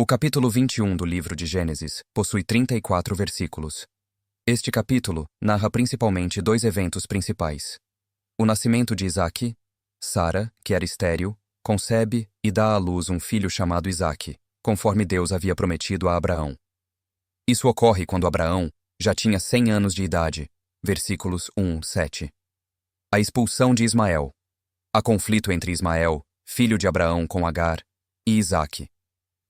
capítulo 21 do livro de Gênesis possui 34 versículos. Este capítulo narra principalmente dois eventos principais. O nascimento de Isaque. Sara, que era estéril, concebe e dá à luz um filho chamado Isaque, conforme Deus havia prometido a Abraão. Isso ocorre quando Abraão já tinha 100 anos de idade. Versículos 1-7. A expulsão de Ismael. Há conflito entre Ismael, filho de Abraão, com Agar, e Isaque.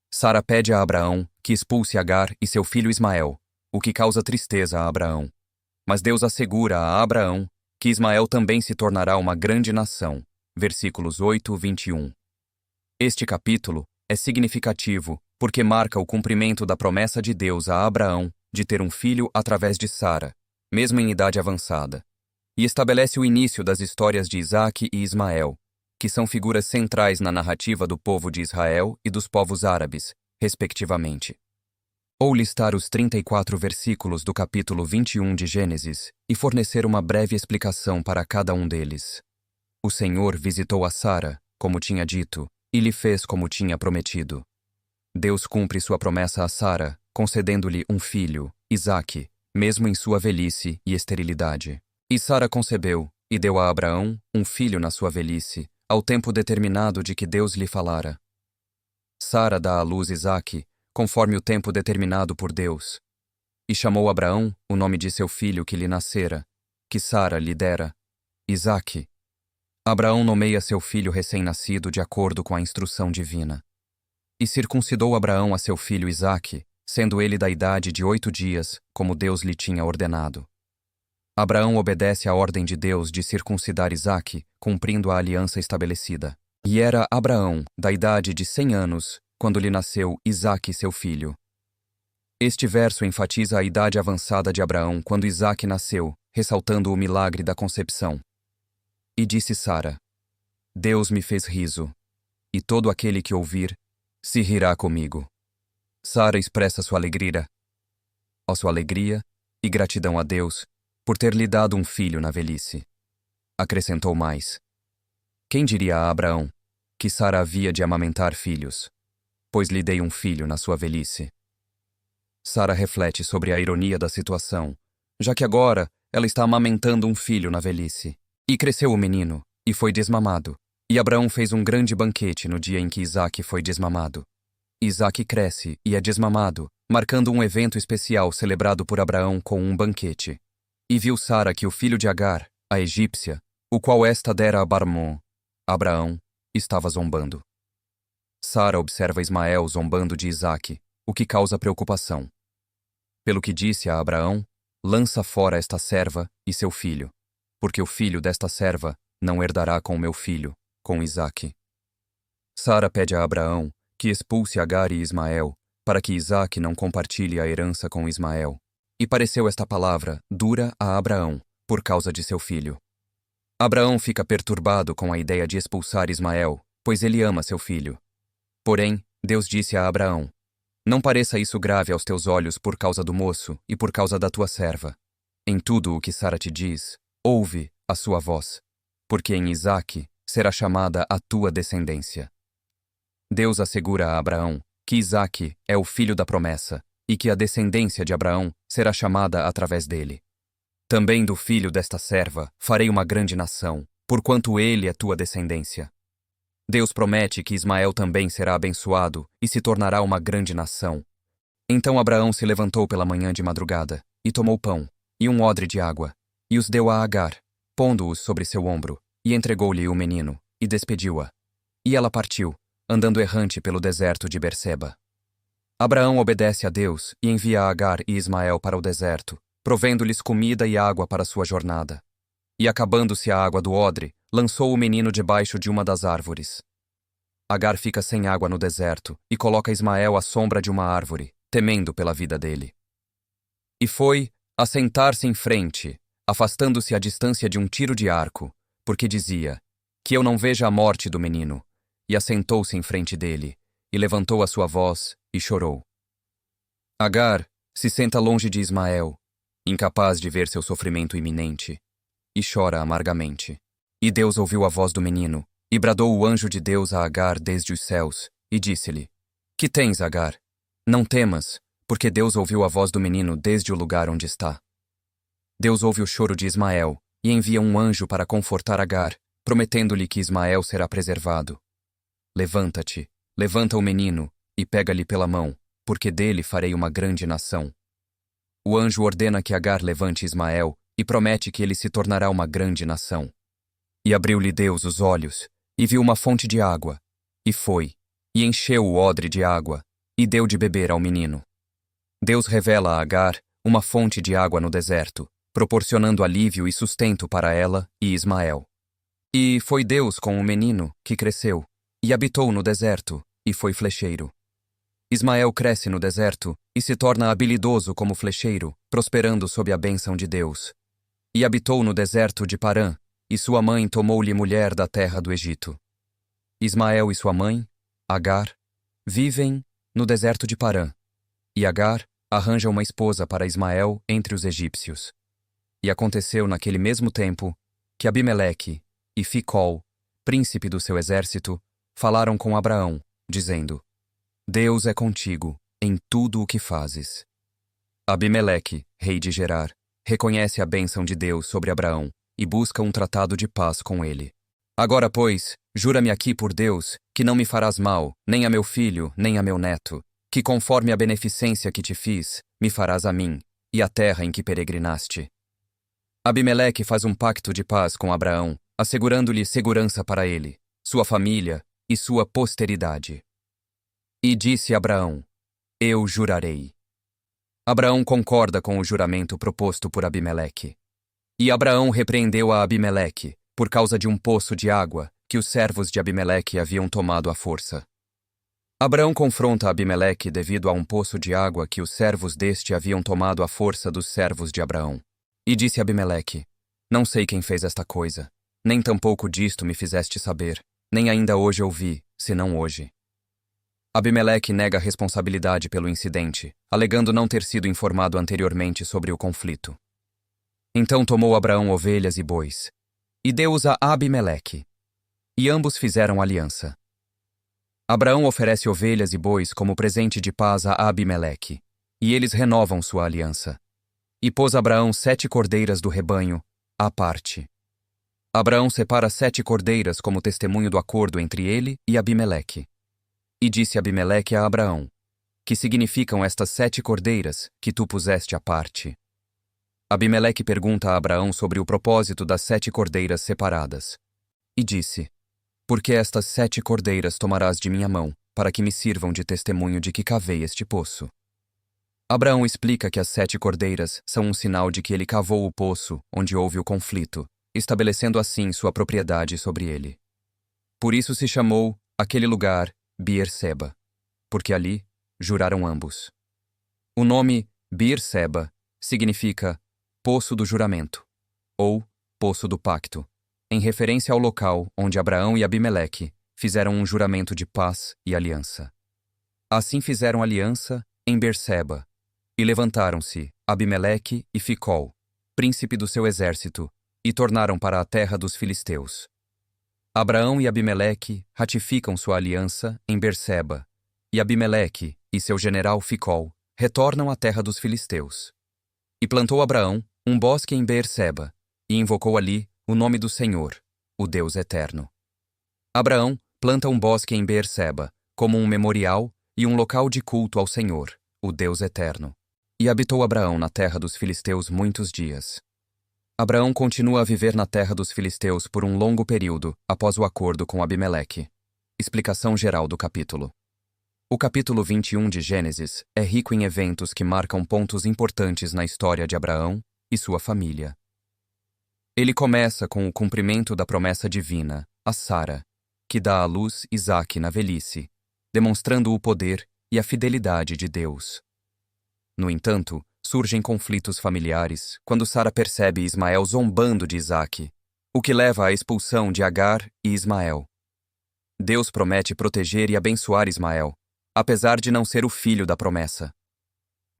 Sara pede a Abraão que expulse Agar e seu filho Ismael, o que causa tristeza a Abraão. Mas Deus assegura a Abraão que Ismael também se tornará uma grande nação. Versículos 8-21. Este capítulo é significativo porque marca o cumprimento da promessa de Deus a Abraão de ter um filho através de Sara, mesmo em idade avançada, e estabelece o início das histórias de Isaque e Ismael, que são figuras centrais na narrativa do povo de Israel e dos povos árabes, respectivamente. Ou listar os 34 versículos do capítulo 21 de Gênesis e fornecer uma breve explicação para cada um deles. O Senhor visitou a Sara, como tinha dito, e lhe fez como tinha prometido. Deus cumpre sua promessa a Sara, concedendo-lhe um filho, Isaque, mesmo em sua velhice e esterilidade. E Sara concebeu, e deu a Abraão um filho na sua velhice, ao tempo determinado de que Deus lhe falara. Sara dá à luz Isaque, conforme o tempo determinado por Deus. E chamou Abraão o nome de seu filho que lhe nascera, que Sara lhe dera, Isaque. Abraão nomeia seu filho recém-nascido de acordo com a instrução divina. E circuncidou Abraão a seu filho Isaque, sendo ele da idade de 8 dias, como Deus lhe tinha ordenado. Abraão obedece à ordem de Deus de circuncidar Isaque, cumprindo a aliança estabelecida. E era Abraão, da idade de 100 anos, quando lhe nasceu Isaque, seu filho. Este verso enfatiza a idade avançada de Abraão quando Isaque nasceu, ressaltando o milagre da concepção. E disse Sara: Deus me fez riso, e todo aquele que ouvir se rirá comigo. Sara expressa sua alegria e gratidão a Deus por ter lhe dado um filho na velhice. Acrescentou mais: quem diria a Abraão que Sara havia de amamentar filhos, pois lhe dei um filho na sua velhice? Sara reflete sobre a ironia da situação, já que agora ela está amamentando um filho na velhice. E cresceu o menino, e foi desmamado. E Abraão fez um grande banquete no dia em que Isaque foi desmamado. Isaque cresce e é desmamado, marcando um evento especial celebrado por Abraão com um banquete. E viu Sara que o filho de Agar, a egípcia, o qual esta dera a Barmon, Abraão, estava zombando. Sara observa Ismael zombando de Isaque, o que causa preocupação. Pelo que disse a Abraão, lança fora esta serva e seu filho, porque o filho desta serva não herdará com o meu filho, com Isaque. Sara pede a Abraão que expulse Agar e Ismael, para que Isaque não compartilhe a herança com Ismael. E pareceu esta palavra dura a Abraão, por causa de seu filho. Abraão fica perturbado com a ideia de expulsar Ismael, pois ele ama seu filho. Porém, Deus disse a Abraão: não pareça isso grave aos teus olhos por causa do moço e por causa da tua serva. Em tudo o que Sara te diz, ouve a sua voz, porque em Isaque será chamada a tua descendência. Deus assegura a Abraão que Isaque é o filho da promessa e que a descendência de Abraão será chamada através dele. Também do filho desta serva farei uma grande nação, porquanto ele é tua descendência. Deus promete que Ismael também será abençoado e se tornará uma grande nação. Então Abraão se levantou pela manhã de madrugada, e tomou pão, e um odre de água, e os deu a Agar, pondo-os sobre seu ombro, e entregou-lhe o menino, e despediu-a. E ela partiu, andando errante pelo deserto de Berseba. Abraão obedece a Deus e envia Agar e Ismael para o deserto, provendo-lhes comida e água para sua jornada. E acabando-se a água do odre, lançou o menino debaixo de uma das árvores. Agar fica sem água no deserto e coloca Ismael à sombra de uma árvore, temendo pela vida dele. E foi assentar-se em frente, afastando-se à distância de um tiro de arco, porque dizia: que eu não veja a morte do menino. E assentou-se em frente dele, e levantou a sua voz, e chorou. Agar se senta longe de Ismael, incapaz de ver seu sofrimento iminente, e chora amargamente. E Deus ouviu a voz do menino, e bradou o anjo de Deus a Agar desde os céus, e disse-lhe: que tens, Agar? Não temas, porque Deus ouviu a voz do menino desde o lugar onde está. Deus ouve o choro de Ismael e envia um anjo para confortar Agar, prometendo-lhe que Ismael será preservado. Levanta-te, levanta o menino e pega-lhe pela mão, porque dele farei uma grande nação. O anjo ordena que Agar levante Ismael e promete que ele se tornará uma grande nação. E abriu-lhe Deus os olhos, e viu uma fonte de água, e foi, e encheu o odre de água, e deu de beber ao menino. Deus revela a Agar uma fonte de água no deserto, proporcionando alívio e sustento para ela e Ismael. E foi Deus com o menino, que cresceu, e habitou no deserto, e foi flecheiro. Ismael cresce no deserto e se torna habilidoso como flecheiro, prosperando sob a bênção de Deus. E habitou no deserto de Parã, e sua mãe tomou-lhe mulher da terra do Egito. Ismael e sua mãe, Agar, vivem no deserto de Parã, e Agar arranja uma esposa para Ismael entre os egípcios. E aconteceu naquele mesmo tempo que Abimeleque e Ficol, príncipe do seu exército, falaram com Abraão, dizendo: Deus é contigo em tudo o que fazes. Abimeleque, rei de Gerar, reconhece a bênção de Deus sobre Abraão e busca um tratado de paz com ele. Agora, pois, jura-me aqui por Deus que não me farás mal, nem a meu filho, nem a meu neto, que conforme a beneficência que te fiz, me farás a mim e a terra em que peregrinaste. Abimeleque faz um pacto de paz com Abraão, assegurando-lhe segurança para ele, sua família e sua posteridade. E disse Abraão: Eu jurarei. Abraão concorda com o juramento proposto por Abimeleque. E Abraão repreendeu a Abimeleque, por causa de um poço de água que os servos de Abimeleque haviam tomado à força. Abraão confronta Abimeleque devido a um poço de água que os servos deste haviam tomado à força dos servos de Abraão. E disse Abimeleque: Não sei quem fez esta coisa, nem tampouco disto me fizeste saber, nem ainda hoje ouvi, senão hoje. Abimeleque nega a responsabilidade pelo incidente, alegando não ter sido informado anteriormente sobre o conflito. Então tomou Abraão ovelhas e bois, e deu-os a Abimeleque, e ambos fizeram aliança. Abraão oferece ovelhas e bois como presente de paz a Abimeleque, e eles renovam sua aliança. E pôs Abraão 7 cordeiras do rebanho, à parte. Abraão separa 7 cordeiras como testemunho do acordo entre ele e Abimeleque. E disse Abimeleque a Abraão: Que significam estas 7 cordeiras que tu puseste à parte? Abimeleque pergunta a Abraão sobre o propósito das 7 cordeiras separadas. E disse: Por que estas 7 cordeiras tomarás de minha mão, para que me sirvam de testemunho de que cavei este poço? Abraão explica que as 7 cordeiras são um sinal de que ele cavou o poço onde houve o conflito, estabelecendo assim sua propriedade sobre ele. Por isso se chamou aquele lugar Beerseba, porque ali juraram ambos. O nome Beerseba significa Poço do Juramento, ou Poço do Pacto, em referência ao local onde Abraão e Abimeleque fizeram um juramento de paz e aliança. Assim fizeram aliança em Beerseba, e levantaram-se Abimeleque e Ficol, príncipe do seu exército, e tornaram para a terra dos filisteus. Abraão e Abimeleque ratificam sua aliança em Beerseba, e Abimeleque e seu general Ficol retornam à terra dos filisteus. E plantou Abraão um bosque em Beerseba, e invocou ali o nome do Senhor, o Deus eterno. Abraão planta um bosque em Beerseba, como um memorial e um local de culto ao Senhor, o Deus eterno. E habitou Abraão na terra dos filisteus muitos dias. Abraão continua a viver na terra dos filisteus por um longo período após o acordo com Abimeleque. Explicação geral do capítulo. O capítulo 21 de Gênesis é rico em eventos que marcam pontos importantes na história de Abraão e sua família. Ele começa com o cumprimento da promessa divina a Sara, que dá à luz Isaque na velhice, demonstrando o poder e a fidelidade de Deus. No entanto, surgem conflitos familiares quando Sara percebe Ismael zombando de Isaque, o que leva à expulsão de Agar e Ismael. Deus promete proteger e abençoar Ismael, apesar de não ser o filho da promessa.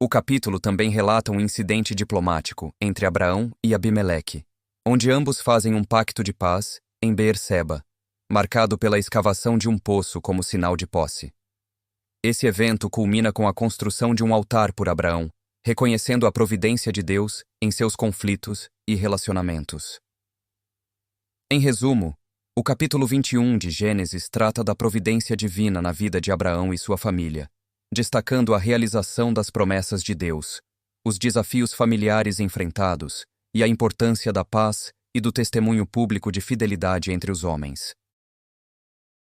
O capítulo também relata um incidente diplomático entre Abraão e Abimeleque, onde ambos fazem um pacto de paz em Beerseba, marcado pela escavação de um poço como sinal de posse. Esse evento culmina com a construção de um altar por Abraão, reconhecendo a providência de Deus em seus conflitos e relacionamentos. Em resumo, o capítulo 21 de Gênesis trata da providência divina na vida de Abraão e sua família, destacando a realização das promessas de Deus, os desafios familiares enfrentados e a importância da paz e do testemunho público de fidelidade entre os homens.